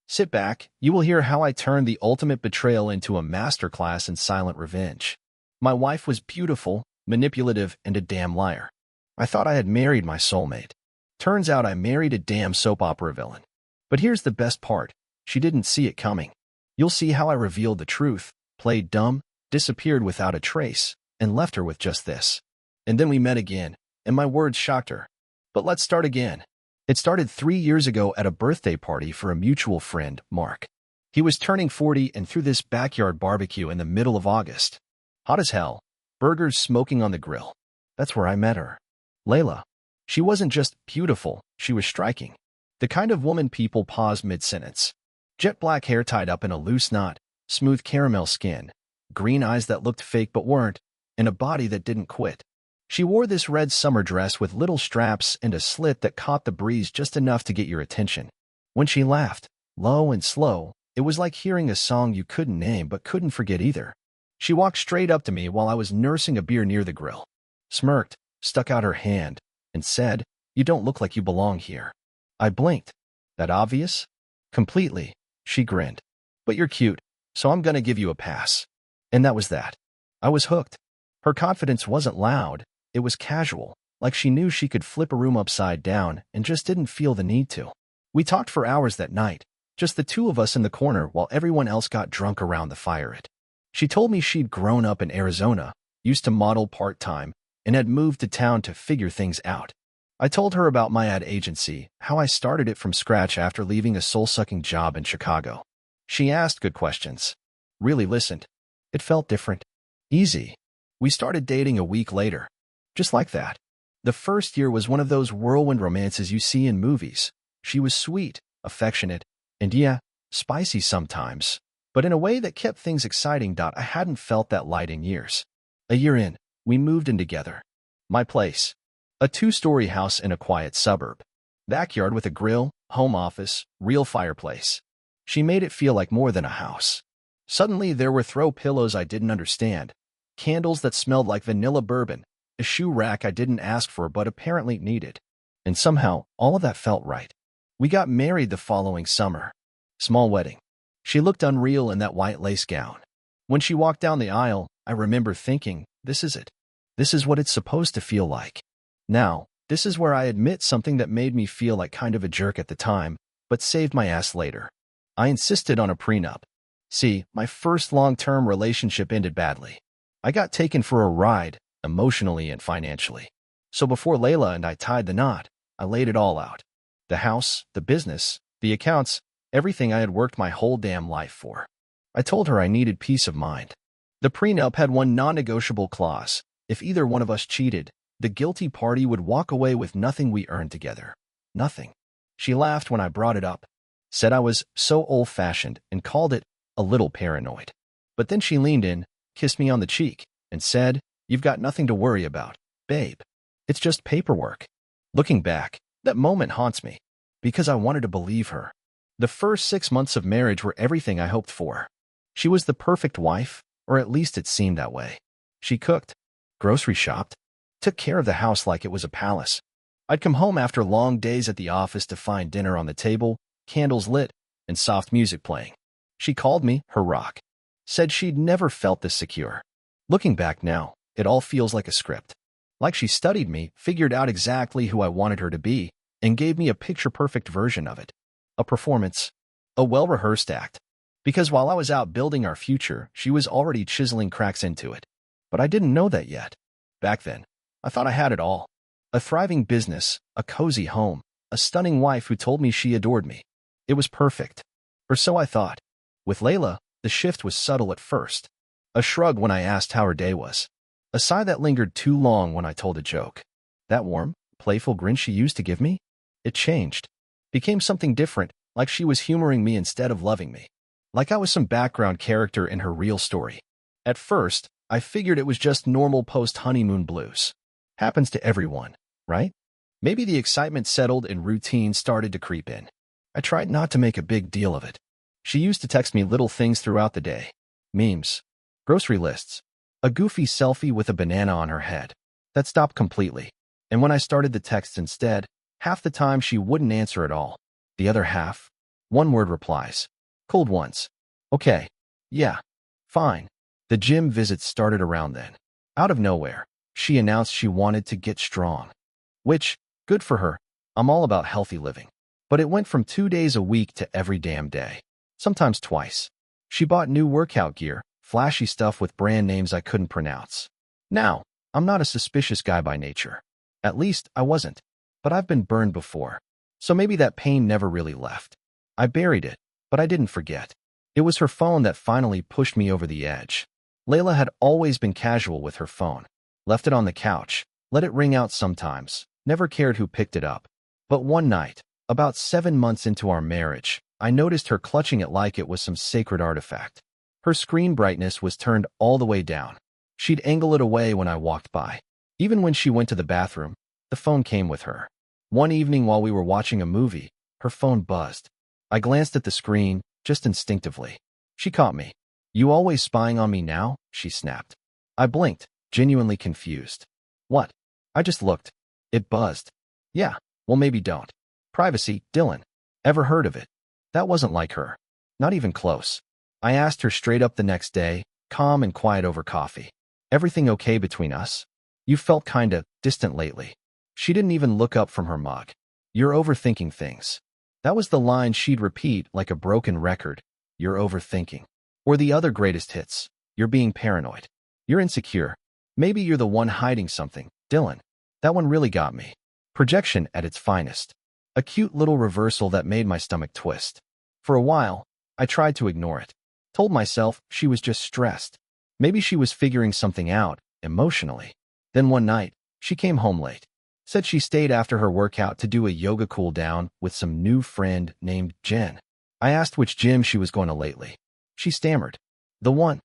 Sit back, you will hear how I turned the ultimate betrayal into a masterclass in silent revenge. My wife was beautiful, manipulative, and a damn liar. I thought I had married my soulmate. Turns out I married a damn soap opera villain. But here's the best part. She didn't see it coming. You'll see how I revealed the truth, played dumb, disappeared without a trace, and left her with just this. And then we met again, and my words shocked her. But let's start again. It started 3 years ago at a birthday party for a mutual friend, Mark. He was turning 40 and threw this backyard barbecue in the middle of August. Hot as hell, burgers smoking on the grill. That's where I met her. Layla. She wasn't just beautiful, she was striking. The kind of woman people pause mid-sentence. Jet black hair tied up in a loose knot, smooth caramel skin, green eyes that looked fake but weren't, and a body that didn't quit. She wore this red summer dress with little straps and a slit that caught the breeze just enough to get your attention. When she laughed, low and slow, it was like hearing a song you couldn't name but couldn't forget either. She walked straight up to me while I was nursing a beer near the grill, smirked, stuck out her hand, and said, "You don't look like you belong here." I blinked. That obvious? Completely. She grinned. "But you're cute, so I'm gonna give you a pass." And that was that. I was hooked. Her confidence wasn't loud. It was casual, like she knew she could flip a room upside down and just didn't feel the need to. We talked for hours that night, just the two of us in the corner while everyone else got drunk around the fire. She told me she'd grown up in Arizona, used to model part-time, and had moved to town to figure things out. I told her about my ad agency, how I started it from scratch after leaving a soul-sucking job in Chicago. She asked good questions. Really listened. It felt different. Easy. We started dating a week later. Just like that. The first year was one of those whirlwind romances you see in movies. She was sweet, affectionate, and yeah, spicy sometimes, but in a way that kept things exciting. I hadn't felt that light in years. A year in, we moved in together. My place. A 2-story house in a quiet suburb. Backyard with a grill, home office, real fireplace. She made it feel like more than a house. Suddenly there were throw pillows I didn't understand, candles that smelled like vanilla bourbon, a shoe rack I didn't ask for but apparently needed. And somehow, all of that felt right. We got married the following summer. Small wedding. She looked unreal in that white lace gown. When she walked down the aisle, I remember thinking, this is it. This is what it's supposed to feel like. Now, this is where I admit something that made me feel like kind of a jerk at the time, but saved my ass later. I insisted on a prenup. See, my first long-term relationship ended badly. I got taken for a ride, emotionally and financially. So before Layla and I tied the knot, I laid it all out. The house, the business, the accounts, everything I had worked my whole damn life for. I told her I needed peace of mind. The prenup had one non-negotiable clause. If either one of us cheated, the guilty party would walk away with nothing we earned together. Nothing. She laughed when I brought it up, said I was so old-fashioned, and called it a little paranoid. But then she leaned in, kissed me on the cheek, and said, "You've got nothing to worry about, babe. It's just paperwork." Looking back, that moment haunts me, because I wanted to believe her. The first 6 months of marriage were everything I hoped for. She was the perfect wife, or at least it seemed that way. She cooked, grocery shopped, took care of the house like it was a palace. I'd come home after long days at the office to find dinner on the table, candles lit, and soft music playing. She called me her rock. Said she'd never felt this secure. Looking back now, it all feels like a script. Like she studied me, figured out exactly who I wanted her to be, and gave me a picture-perfect version of it. A performance. A well-rehearsed act. Because while I was out building our future, she was already chiseling cracks into it. But I didn't know that yet. Back then, I thought I had it all. A thriving business, a cozy home, a stunning wife who told me she adored me. It was perfect. Or so I thought. With Layla, the shift was subtle at first. A shrug when I asked how her day was. A sigh that lingered too long when I told a joke. That warm, playful grin she used to give me? It changed. Became something different, like she was humoring me instead of loving me. Like I was some background character in her real story. At first, I figured it was just normal post-honeymoon blues. Happens to everyone, right? Maybe the excitement settled and routine started to creep in. I tried not to make a big deal of it. She used to text me little things throughout the day. Memes. Grocery lists. A goofy selfie with a banana on her head. That stopped completely. And when I started the texts instead, half the time she wouldn't answer at all. The other half, One-word replies. Cold ones. Okay. Yeah. Fine. The gym visits started around then. Out of nowhere, she announced she wanted to get strong. Which, good for her. I'm all about healthy living. But it went from 2 days a week to every damn day. Sometimes twice. She bought new workout gear, flashy stuff with brand names I couldn't pronounce. Now, I'm not a suspicious guy by nature. At least, I wasn't. But I've been burned before. So maybe that pain never really left. I buried it, but I didn't forget. It was her phone that finally pushed me over the edge. Layla had always been casual with her phone. Left it on the couch, let it ring out sometimes, never cared who picked it up. But one night, about 7 months into our marriage, I noticed her clutching it like it was some sacred artifact. Her screen brightness was turned all the way down. She'd angle it away when I walked by. Even when she went to the bathroom, the phone came with her. One evening while we were watching a movie, her phone buzzed. I glanced at the screen, just instinctively. She caught me. You always spying on me now? She snapped. I blinked, genuinely confused. What? I just looked. It buzzed. Yeah, well maybe don't. Privacy, Dylan. Ever heard of it? That wasn't like her. Not even close. I asked her straight up the next day, calm and quiet over coffee. Everything okay between us? You felt kinda distant lately. She didn't even look up from her mug. You're overthinking things. That was the line she'd repeat like a broken record. You're overthinking. Or the other greatest hits. You're being paranoid. You're insecure. Maybe you're the one hiding something, Dylan. That one really got me. Projection at its finest. A cute little reversal that made my stomach twist. For a while, I tried to ignore it. Told myself she was just stressed. Maybe she was figuring something out, emotionally. Then one night, she came home late. Said she stayed after her workout to do a yoga cool down with some new friend named Jen. I asked which gym she was going to lately. She stammered. The one.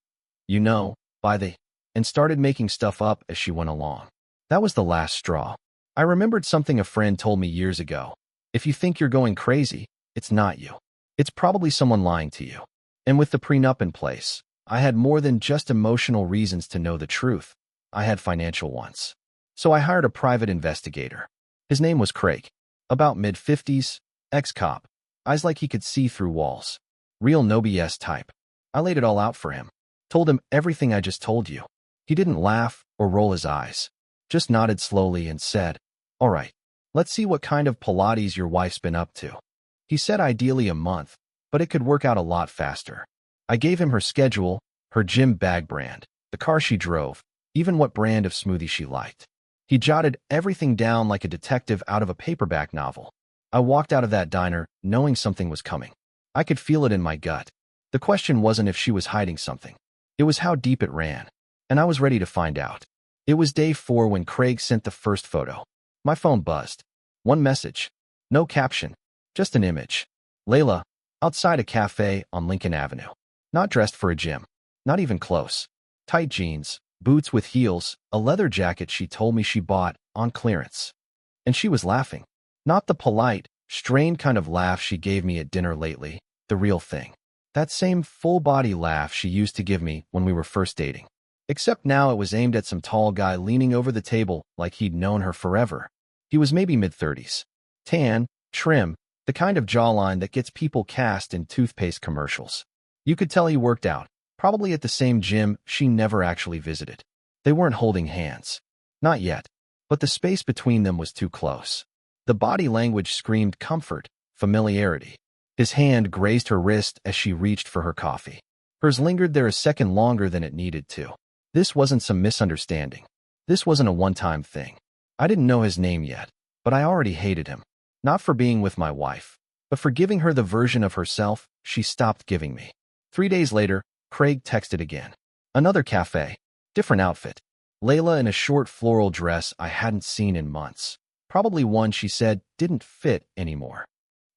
You know, by the... and started making stuff up as she went along. That was the last straw. I remembered something a friend told me years ago. If you think you're going crazy, it's not you. It's probably someone lying to you. And with the prenup in place, I had more than just emotional reasons to know the truth. I had financial ones. So I hired a private investigator. His name was Craig. About mid-50s, ex-cop. Eyes like he could see through walls. Real no BS type. I laid it all out for him. Told him everything I just told you. He didn't laugh or roll his eyes. Just nodded slowly and said, all right, let's see what kind of Pilates your wife's been up to. He said ideally a month, but it could work out a lot faster. I gave him her schedule, her gym bag brand, the car she drove, even what brand of smoothie she liked. He jotted everything down like a detective out of a paperback novel. I walked out of that diner knowing something was coming. I could feel it in my gut. The question wasn't if she was hiding something. It was how deep it ran. And I was ready to find out. It was day 4 when Craig sent the first photo. My phone buzzed. One message. No caption. Just an image. Layla, outside a cafe on Lincoln Avenue. Not dressed for a gym. Not even close. Tight jeans, boots with heels, a leather jacket she told me she bought on clearance. And she was laughing. Not the polite, strained kind of laugh she gave me at dinner lately, the real thing. That same full-body laugh she used to give me when we were first dating. Except now it was aimed at some tall guy leaning over the table like he'd known her forever. He was maybe mid-30s. Tan, trim, the kind of jawline that gets people cast in toothpaste commercials. You could tell he worked out, probably at the same gym she never actually visited. They weren't holding hands. Not yet. But the space between them was too close. The body language screamed comfort, familiarity. His hand grazed her wrist as she reached for her coffee. Hers lingered there a second longer than it needed to. This wasn't some misunderstanding. This wasn't a one-time thing. I didn't know his name yet, but I already hated him. Not for being with my wife, but for giving her the version of herself she stopped giving me. 3 days later, Craig texted again. Another cafe. Different outfit. Layla in a short floral dress I hadn't seen in months. Probably one she said didn't fit anymore.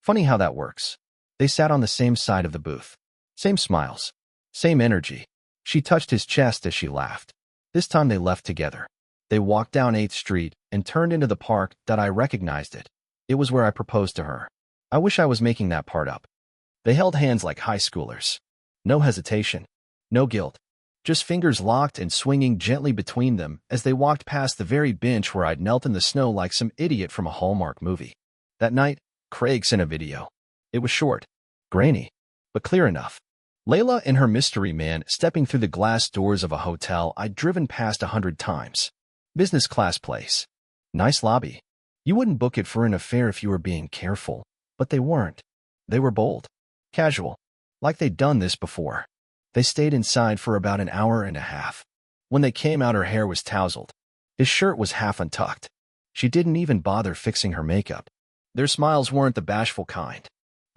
Funny how that works. They sat on the same side of the booth. Same smiles. Same energy. She touched his chest as she laughed. This time they left together. They walked down 8th Street and turned into the park that I recognized it. It was where I proposed to her. I wish I was making that part up. They held hands like high schoolers. No hesitation. No guilt. Just fingers locked and swinging gently between them as they walked past the very bench where I'd knelt in the snow like some idiot from a Hallmark movie. That night, Craig sent a video. It was short. Grainy, but clear enough. Layla and her mystery man stepping through the glass doors of a hotel I'd driven past 100 times. Business class place. Nice lobby. You wouldn't book it for an affair if you were being careful, but they weren't. They were bold. Casual. Like they'd done this before. They stayed inside for about an hour and a half. When they came out, her hair was tousled. His shirt was half untucked. She didn't even bother fixing her makeup. Their smiles weren't the bashful kind.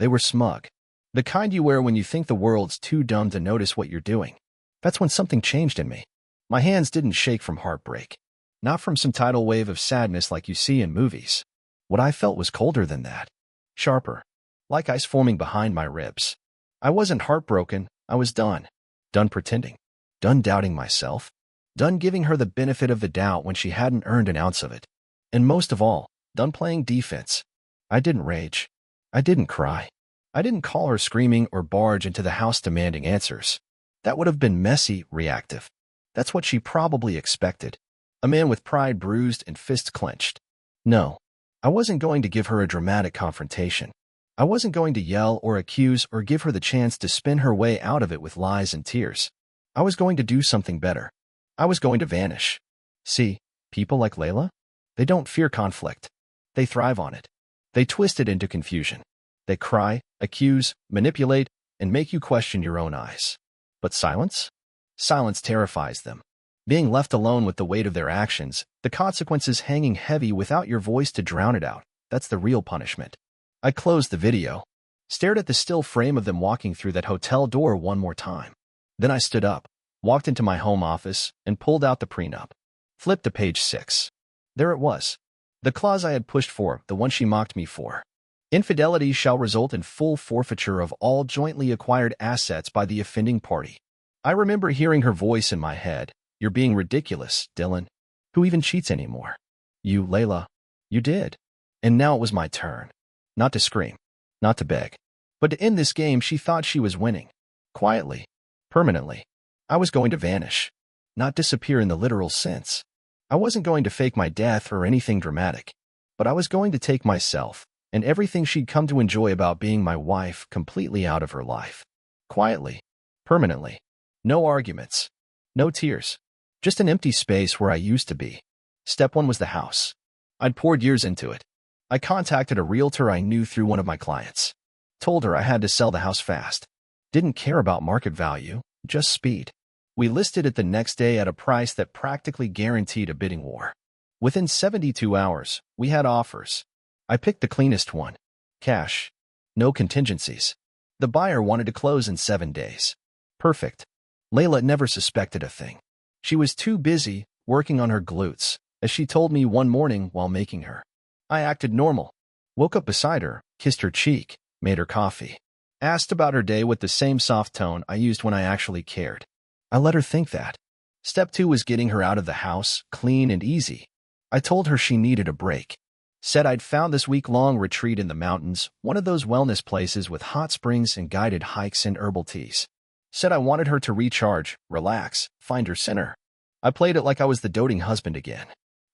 They were smug. The kind you wear when you think the world's too dumb to notice what you're doing. That's when something changed in me. My hands didn't shake from heartbreak. Not from some tidal wave of sadness like you see in movies. What I felt was colder than that. Sharper. Like ice forming behind my ribs. I wasn't heartbroken. I was done. Done pretending. Done doubting myself. Done giving her the benefit of the doubt when she hadn't earned an ounce of it. And most of all, done playing defense. I didn't rage. I didn't cry. I didn't call her screaming or barge into the house demanding answers. That would have been messy, reactive. That's what she probably expected. A man with pride bruised and fists clenched. No, I wasn't going to give her a dramatic confrontation. I wasn't going to yell or accuse or give her the chance to spin her way out of it with lies and tears. I was going to do something better. I was going to vanish. See, people like Layla? They don't fear conflict. They thrive on it. They twist it into confusion. They cry, accuse, manipulate, and make you question your own eyes. But silence? Silence terrifies them. Being left alone with the weight of their actions, the consequences hanging heavy without your voice to drown it out, that's the real punishment. I closed the video, stared at the still frame of them walking through that hotel door one more time. Then I stood up, walked into my home office, and pulled out the prenup. Flipped to page 6. There it was. The clause I had pushed for, the one she mocked me for. Infidelity shall result in full forfeiture of all jointly acquired assets by the offending party. I remember hearing her voice in my head. You're being ridiculous, Dylan. Who even cheats anymore? You, Layla. You did. And now it was my turn. Not to scream. Not to beg. But to end this game she thought she was winning. Quietly. Permanently. I was going to vanish. Not disappear in the literal sense. I wasn't going to fake my death or anything dramatic. But I was going to take myself and everything she'd come to enjoy about being my wife completely out of her life. Quietly. Permanently. No arguments. No tears. Just an empty space where I used to be. Step 1 was the house. I'd poured years into it. I contacted a realtor I knew through one of my clients. Told her I had to sell the house fast. Didn't care about market value, just speed. We listed it the next day at a price that practically guaranteed a bidding war. Within 72 hours, we had offers. I picked the cleanest one. Cash. No contingencies. The buyer wanted to close in 7 days. Perfect. Layla never suspected a thing. She was too busy working on her glutes, as she told me one morning while making her. I acted normal. Woke up beside her, kissed her cheek, made her coffee. Asked about her day with the same soft tone I used when I actually cared. I let her think that. Step 2 was getting her out of the house, clean and easy. I told her she needed a break. Said I'd found this week-long retreat in the mountains, one of those wellness places with hot springs and guided hikes and herbal teas. Said I wanted her to recharge, relax, find her center. I played it like I was the doting husband again.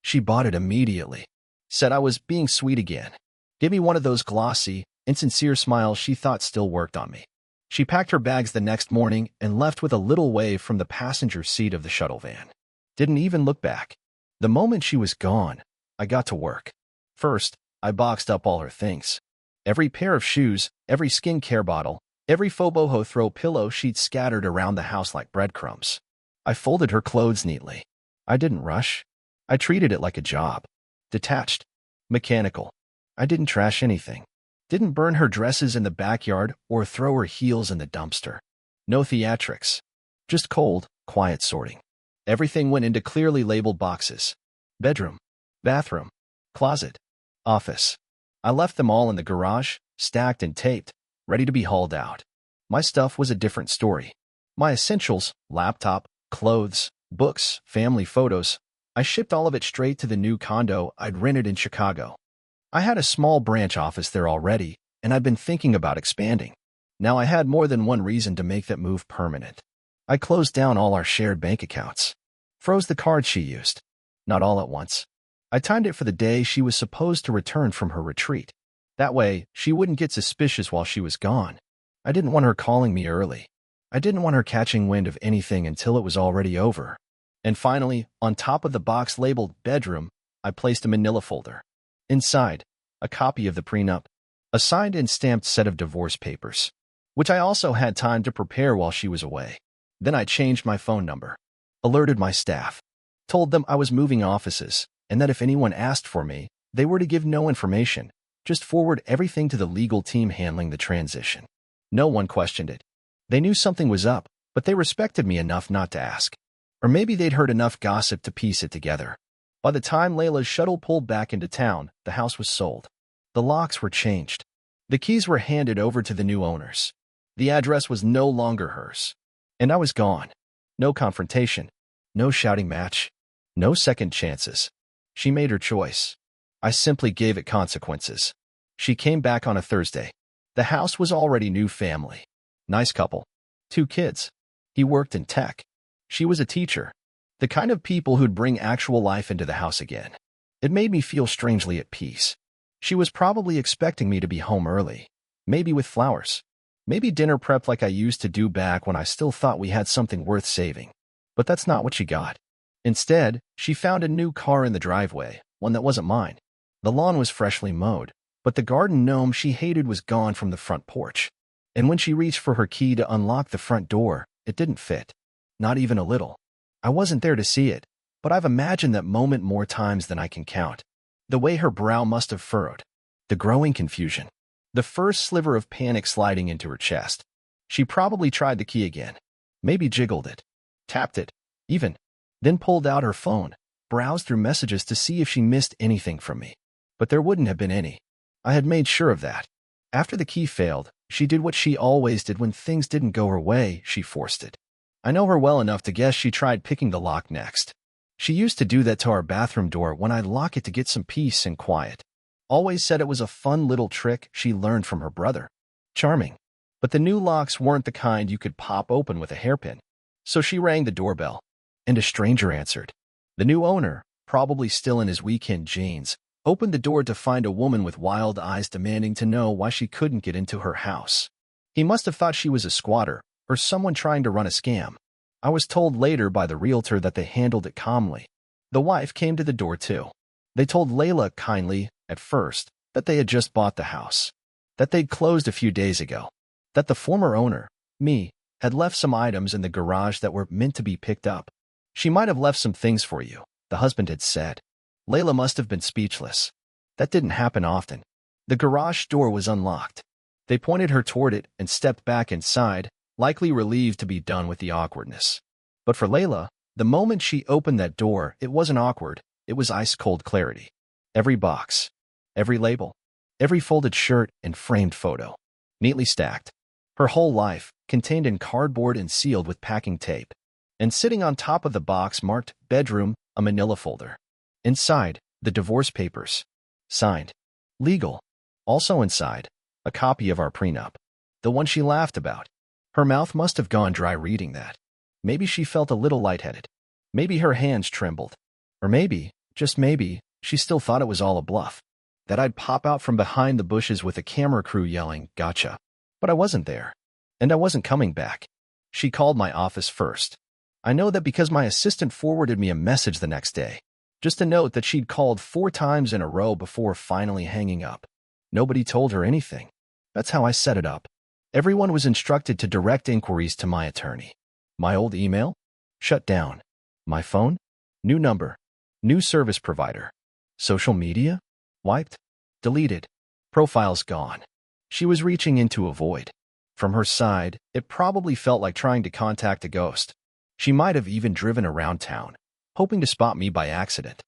She bought it immediately. Said I was being sweet again. Gave me one of those glossy, insincere smiles she thought still worked on me. She packed her bags the next morning and left with a little wave from the passenger seat of the shuttle van. Didn't even look back. The moment she was gone, I got to work. First, I boxed up all her things. Every pair of shoes, every skincare bottle, every Foboho throw pillow she'd scattered around the house like breadcrumbs. I folded her clothes neatly. I didn't rush. I treated it like a job. Detached. Mechanical. I didn't trash anything. Didn't burn her dresses in the backyard or throw her heels in the dumpster. No theatrics. Just cold, quiet sorting. Everything went into clearly labeled boxes. Bedroom. Bathroom. Closet. Office. I left them all in the garage, stacked and taped, ready to be hauled out. My stuff was a different story. My essentials, laptop, clothes, books, family photos, I shipped all of it straight to the new condo I'd rented in Chicago. I had a small branch office there already, and I'd been thinking about expanding. Now I had more than one reason to make that move permanent. I closed down all our shared bank accounts. Froze the cards she used. Not all at once. I timed it for the day she was supposed to return from her retreat. That way, she wouldn't get suspicious while she was gone. I didn't want her calling me early. I didn't want her catching wind of anything until it was already over. And finally, on top of the box labeled bedroom, I placed a manila folder. Inside, a copy of the prenup, a signed and stamped set of divorce papers, which I also had time to prepare while she was away. Then I changed my phone number, alerted my staff, told them I was moving offices, and that if anyone asked for me, they were to give no information, just forward everything to the legal team handling the transition. No one questioned it. They knew something was up, but they respected me enough not to ask. Or maybe they'd heard enough gossip to piece it together. By the time Layla's shuttle pulled back into town, the house was sold. The locks were changed. The keys were handed over to the new owners. The address was no longer hers. And I was gone. No confrontation. No shouting match. No second chances. She made her choice. I simply gave it consequences. She came back on a Thursday. The house was already new family. Nice couple. 2 kids. He worked in tech. She was a teacher. The kind of people who'd bring actual life into the house again. It made me feel strangely at peace. She was probably expecting me to be home early. Maybe with flowers. Maybe dinner prep like I used to do back when I still thought we had something worth saving. But that's not what she got. Instead, she found a new car in the driveway, one that wasn't mine. The lawn was freshly mowed, but the garden gnome she hated was gone from the front porch. And when she reached for her key to unlock the front door, it didn't fit. Not even a little. I wasn't there to see it, but I've imagined that moment more times than I can count. The way her brow must have furrowed. The growing confusion. The first sliver of panic sliding into her chest. She probably tried the key again. Maybe jiggled it. Tapped it. Even. Then pulled out her phone. Browsed through messages to see if she missed anything from me. But there wouldn't have been any. I had made sure of that. After the key failed, she did what she always did when things didn't go her way, she forced it. I know her well enough to guess she tried picking the lock next. She used to do that to our bathroom door when I'd lock it to get some peace and quiet. Always said it was a fun little trick she learned from her brother. Charming. But the new locks weren't the kind you could pop open with a hairpin. So she rang the doorbell. And a stranger answered. The new owner, probably still in his weekend jeans, opened the door to find a woman with wild eyes demanding to know why she couldn't get into her house. He must have thought she was a squatter, or someone trying to run a scam. I was told later by the realtor that they handled it calmly. The wife came to the door too. They told Layla kindly, at first, that they had just bought the house. That they'd closed a few days ago. That the former owner, me, had left some items in the garage that were meant to be picked up. She might have left some things for you, the husband had said. Layla must have been speechless. That didn't happen often. The garage door was unlocked. They pointed her toward it and stepped back inside, likely relieved to be done with the awkwardness. But for Layla, the moment she opened that door, it wasn't awkward, it was ice-cold clarity. Every box, every label, every folded shirt and framed photo, neatly stacked. Her whole life, contained in cardboard and sealed with packing tape. And sitting on top of the box marked bedroom, a manila folder. Inside, the divorce papers. Signed. Legal. Also inside, a copy of our prenup. The one she laughed about. Her mouth must have gone dry reading that. Maybe she felt a little lightheaded. Maybe her hands trembled. Or maybe, just maybe, she still thought it was all a bluff. That I'd pop out from behind the bushes with a camera crew yelling, "Gotcha." But I wasn't there. And I wasn't coming back. She called my office first. I know that because my assistant forwarded me a message the next day. Just a note that she'd called 4 times in a row before finally hanging up. Nobody told her anything. That's how I set it up. Everyone was instructed to direct inquiries to my attorney. My old email? Shut down. My phone? New number. New service provider. Social media? Wiped. Deleted. Profiles gone. She was reaching into a void. From her side, it probably felt like trying to contact a ghost. She might have even driven around town, hoping to spot me by accident.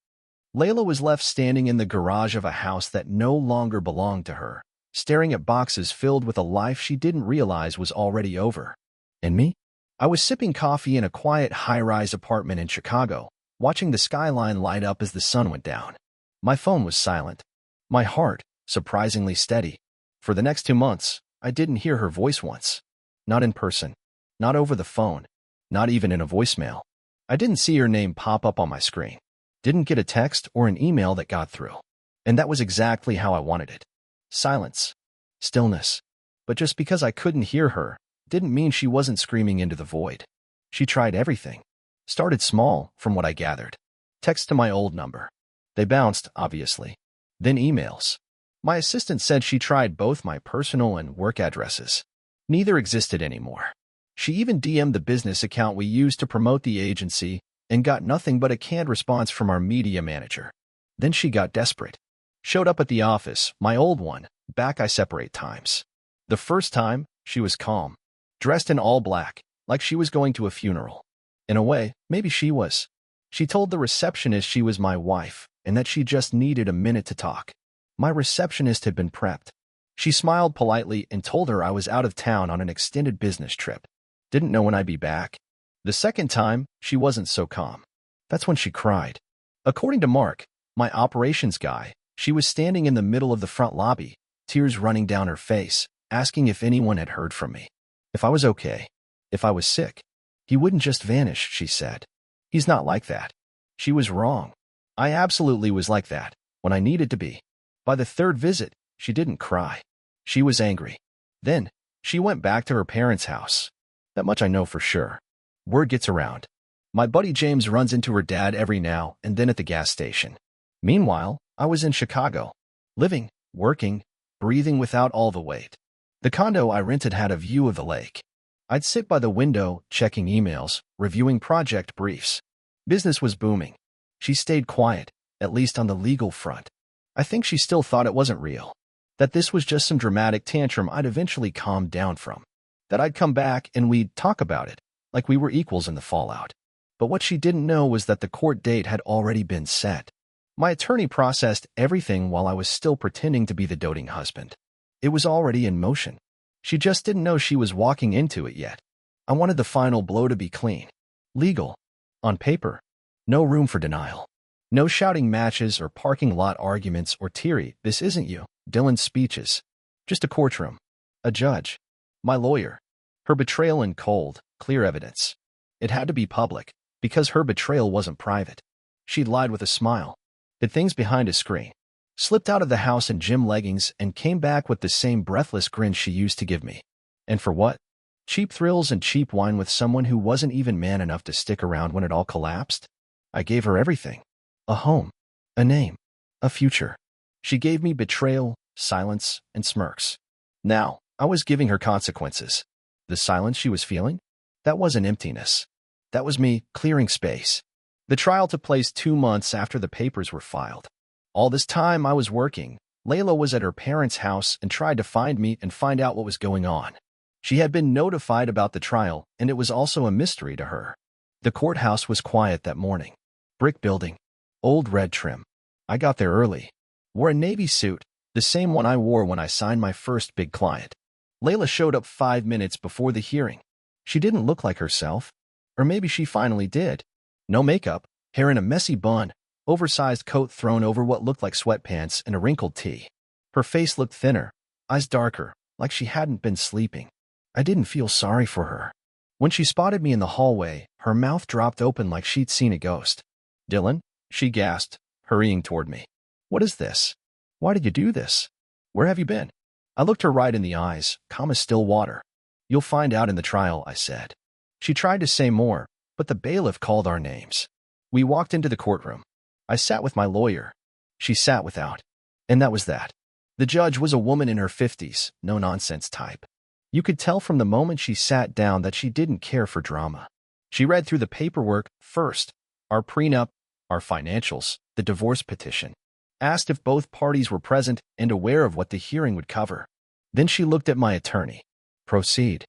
Layla was left standing in the garage of a house that no longer belonged to her, staring at boxes filled with a life she didn't realize was already over. And me? I was sipping coffee in a quiet high-rise apartment in Chicago, watching the skyline light up as the sun went down. My phone was silent. My heart, surprisingly steady. For the next 2 months, I didn't hear her voice once. Not in person. Not over the phone. Not even in a voicemail. I didn't see her name pop up on my screen. Didn't get a text or an email that got through. And that was exactly how I wanted it. Silence. Stillness. But just because I couldn't hear her didn't mean she wasn't screaming into the void. She tried everything. Started small, from what I gathered. Text to my old number. They bounced, obviously. Then emails. My assistant said she tried both my personal and work addresses. Neither existed anymore. She even DM'd the business account we used to promote the agency and got nothing but a canned response from our media manager. Then she got desperate. Showed up at the office, my old one, back I separate times. The first time, she was calm. Dressed in all black, like she was going to a funeral. In a way, maybe she was. She told the receptionist she was my wife and that she just needed a minute to talk. My receptionist had been prepped. She smiled politely and told her I was out of town on an extended business trip. Didn't know when I'd be back. The second time, she wasn't so calm. That's when she cried. According to Mark, my operations guy, she was standing in the middle of the front lobby, tears running down her face, asking if anyone had heard from me. If I was okay. If I was sick. He wouldn't just vanish, she said. He's not like that. She was wrong. I absolutely was like that, when I needed to be. By the third visit, she didn't cry. She was angry. Then, she went back to her parents' house. That much I know for sure. Word gets around. My buddy James runs into her dad every now and then at the gas station. Meanwhile, I was in Chicago. Living, working, breathing without all the weight. The condo I rented had a view of the lake. I'd sit by the window, checking emails, reviewing project briefs. Business was booming. She stayed quiet, at least on the legal front. I think she still thought it wasn't real. That this was just some dramatic tantrum I'd eventually calmed down from. That I'd come back and we'd talk about it, like we were equals in the fallout. But what she didn't know was that the court date had already been set. My attorney processed everything while I was still pretending to be the doting husband. It was already in motion. She just didn't know she was walking into it yet. I wanted the final blow to be clean. Legal. On paper. No room for denial. No shouting matches or parking lot arguments or teary, "This isn't you," Dylan's speeches. Just a courtroom. A judge. My lawyer. Her betrayal in cold, clear evidence. It had to be public, because her betrayal wasn't private. She'd lied with a smile. Did things behind a screen. Slipped out of the house in gym leggings and came back with the same breathless grin she used to give me. And for what? Cheap thrills and cheap wine with someone who wasn't even man enough to stick around when it all collapsed? I gave her everything. A home. A name. A future. She gave me betrayal, silence, and smirks. Now, I was giving her consequences. The silence she was feeling? That wasn't emptiness. That was me clearing space. The trial took place 2 months after the papers were filed. All this time I was working. Layla was at her parents' house and tried to find me and find out what was going on. She had been notified about the trial, and it was also a mystery to her. The courthouse was quiet that morning. Brick building. Old red trim. I got there early. Wore a navy suit, the same one I wore when I signed my first big client. Layla showed up 5 minutes before the hearing. She didn't look like herself. Or maybe she finally did. No makeup, hair in a messy bun, oversized coat thrown over what looked like sweatpants and a wrinkled tee. Her face looked thinner, eyes darker, like she hadn't been sleeping. I didn't feel sorry for her. When she spotted me in the hallway, her mouth dropped open like she'd seen a ghost. "Dylan?" she gasped, hurrying toward me. "What is this? Why did you do this? Where have you been?" I looked her right in the eyes, calm as still water. "You'll find out in the trial," I said. She tried to say more, but the bailiff called our names. We walked into the courtroom. I sat with my lawyer. She sat without. And that was that. The judge was a woman in her 50s, no-nonsense type. You could tell from the moment she sat down that she didn't care for drama. She read through the paperwork first, our prenup, our financials, the divorce petition, asked if both parties were present and aware of what the hearing would cover. Then she looked at my attorney. "Proceed."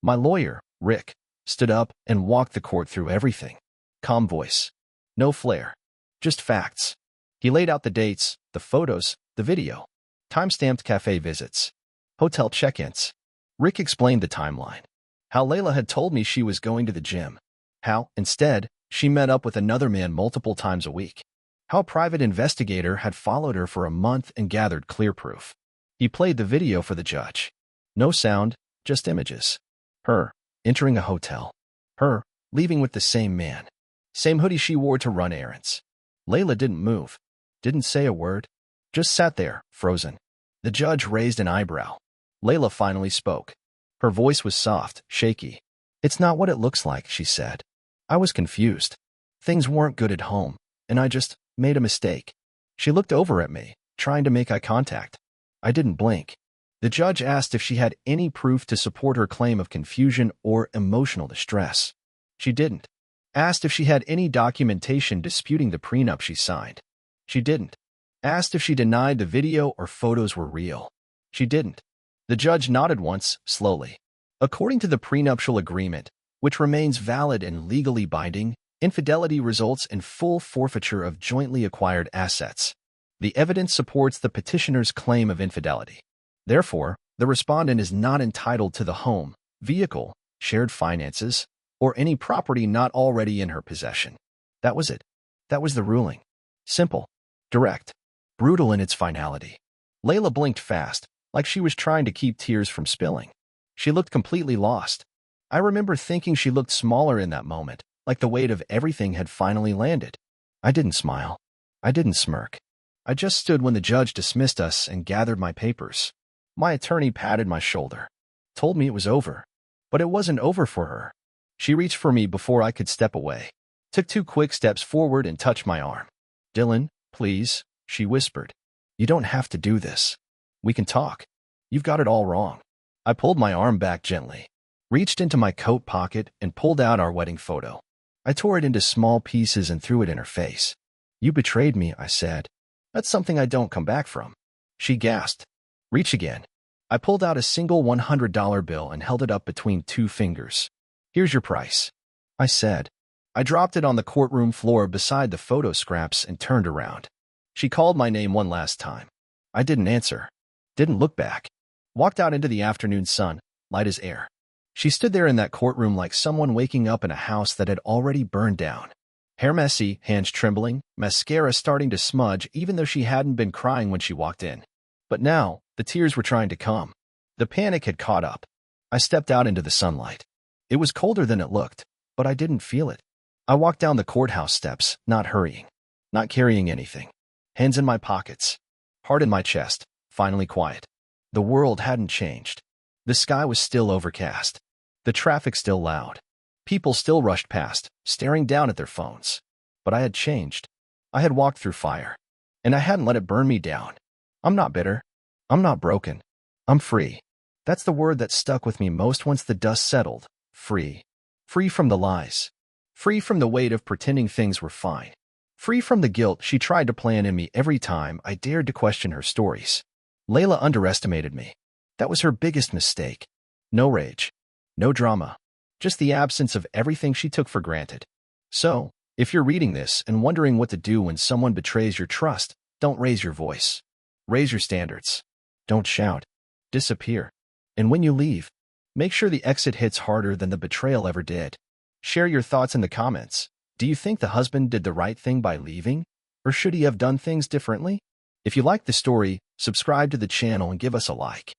My lawyer, Rick, stood up and walked the court through everything. Calm voice. No flair. Just facts. He laid out the dates, the photos, the video, time-stamped cafe visits, hotel check-ins. Rick explained the timeline. How Layla had told me she was going to the gym. How, instead, she met up with another man multiple times a week. How a private investigator had followed her for a month and gathered clear proof. He played the video for the judge. No sound, just images. Her, entering a hotel. Her, leaving with the same man. Same hoodie she wore to run errands. Layla didn't move. Didn't say a word. Just sat there, frozen. The judge raised an eyebrow. Layla finally spoke. Her voice was soft, shaky. "It's not what it looks like," she said. "I was confused. Things weren't good at home, and I just made a mistake." She looked over at me, trying to make eye contact. I didn't blink. The judge asked if she had any proof to support her claim of confusion or emotional distress. She didn't. Asked if she had any documentation disputing the prenup she signed. She didn't. Asked if she denied the video or photos were real. She didn't. The judge nodded once, slowly. According to the prenuptial agreement, which remains valid and legally binding, infidelity results in full forfeiture of jointly acquired assets. The evidence supports the petitioner's claim of infidelity. Therefore, the respondent is not entitled to the home, vehicle, shared finances, or any property not already in her possession. That was it. That was the ruling. Simple, direct, brutal in its finality. Layla blinked fast, like she was trying to keep tears from spilling. She looked completely lost. I remember thinking she looked smaller in that moment, like the weight of everything had finally landed. I didn't smile. I didn't smirk. I just stood when the judge dismissed us and gathered my papers. My attorney patted my shoulder, told me it was over. But it wasn't over for her. She reached for me before I could step away, took 2 quick steps forward and touched my arm. "Dylan, please," she whispered. "You don't have to do this. We can talk. You've got it all wrong." I pulled my arm back gently, reached into my coat pocket and pulled out our wedding photo. I tore it into small pieces and threw it in her face. "You betrayed me," I said. "That's something I don't come back from." She gasped. "Reach again." I pulled out a single $100 bill and held it up between 2 fingers. "Here's your price," I said. I dropped it on the courtroom floor beside the photo scraps and turned around. She called my name one last time. I didn't answer. Didn't look back. Walked out into the afternoon sun, light as air. She stood there in that courtroom like someone waking up in a house that had already burned down. Hair messy, hands trembling, mascara starting to smudge even though she hadn't been crying when she walked in. But now, the tears were trying to come. The panic had caught up. I stepped out into the sunlight. It was colder than it looked, but I didn't feel it. I walked down the courthouse steps, not hurrying, not carrying anything. Hands in my pockets, heart in my chest, finally quiet. The world hadn't changed. The sky was still overcast. The traffic still loud. People still rushed past, staring down at their phones. But I had changed. I had walked through fire, and I hadn't let it burn me down. I'm not bitter. I'm not broken. I'm free. That's the word that stuck with me most once the dust settled. Free. Free from the lies. Free from the weight of pretending things were fine. Free from the guilt she tried to plant in me every time I dared to question her stories. Layla underestimated me. That was her biggest mistake. No rage. No drama. Just the absence of everything she took for granted. So, if you're reading this and wondering what to do when someone betrays your trust, don't raise your voice. Raise your standards. Don't shout. Disappear. And when you leave, make sure the exit hits harder than the betrayal ever did. Share your thoughts in the comments. Do you think the husband did the right thing by leaving? Or should he have done things differently? If you liked the story, subscribe to the channel and give us a like.